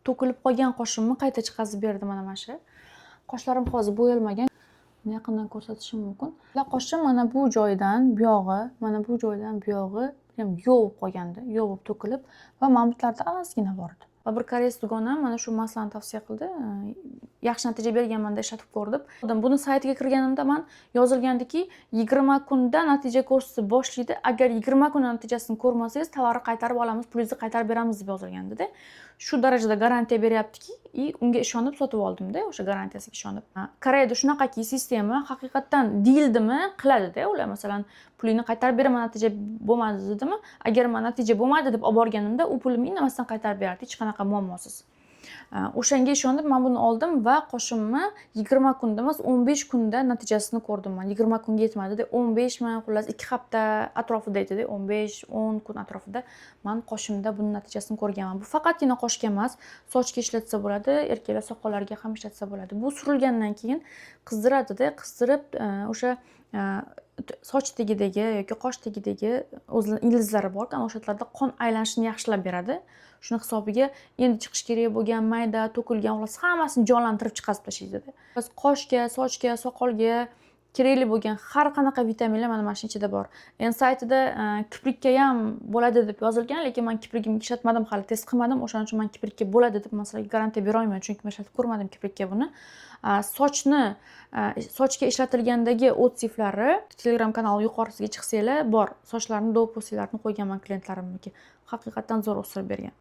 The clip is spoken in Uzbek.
to'kilib qolgan qoshimni qayta chiqazib berdi mana shu. Qoshlarim hozir bo'yalmagan. Buni yaqindan ko'rsatishim mumkin. Qoshim mana bu joydan bu yog'i, mana bu joydan bu yog'i yovib qolgandi, yovib to'kilib va mamutlarda ozgina bor edi. Va bir koreys dugonam mana shu maslani tavsiya qildi. Yaxshi natija berganmanda ishlatib ko'rdim. Buni saytiga kirganimda men yozilgandiki 20 kunda natija ko'rsatib boshlaydi. Agar 20 kunda natijasini ko'rmasangiz, tovarni qaytarib olamiz, pulingizni qaytarib beramiz deb yozilgandi-da. Shu darajada garantiya beryaptiki, unga ishonib sotib oldim-da, o'sha garantiyasiga ishonib. Koreyada shunaqaki sistema haqiqatan deyildimi, qiladi-da. Ular masalan, pulingni qaytarib beraman, natija bo'lmadi dedimi? Agar men natija bo'lmadi deb olib borganimda, u pulimni indamasdan qaytarib beradi, hech qanaqa muammosiz. O'shanga ishonib men buni oldim va qoshimni 20 kunda emas, 15 kunda natijasini ko'rdim men. 20 kunga yetmadi-da, 15 mi, xullas 2 hafta atrofida edi-da, 15-10 kun atrofida men qoshimda buni natijasini ko'rganman. Bu faqatgina qoshga emas, sochga ishlatsa bo'ladi, erkaklar soqollariga ham ishlatsa bo'ladi. Bu surilgandan keyin qizdiradi-da, qizdirib o'sha soch tagidagi yoki qosh tagidagi o'zining ildizlari bor, o'sha yerlarda qon aylanishini yaxshilab beradi. Shuni hisobiga endi chiqish kerak bo'lgan mayda, to'kilgan xullas hammasini jonlantirib chiqarib tashlaydi-da. Biz qoshga, sochga, soqolga kerakli bo'lgan har qanaqa vitaminlar mana shu ichida bor. Endi saytida kiprikka ham bo'ladi deb yozilgan, lekin men kiprigimga ishlatmadim, hali test qilmadim. O'shaning uchun men kiprikka bo'ladi deb masalan garantiya bera olmayman, chunki men ishlatib ko'rmadim kiprikka buni. Sochga ishlatilgandagi otsiflari Telegram kanali yuqorisiga chiqsanglar bor. Sochlarni do'pposlarni qo'yganman klientlarimniki. Haqiqatan zo'r o'stirib bergan.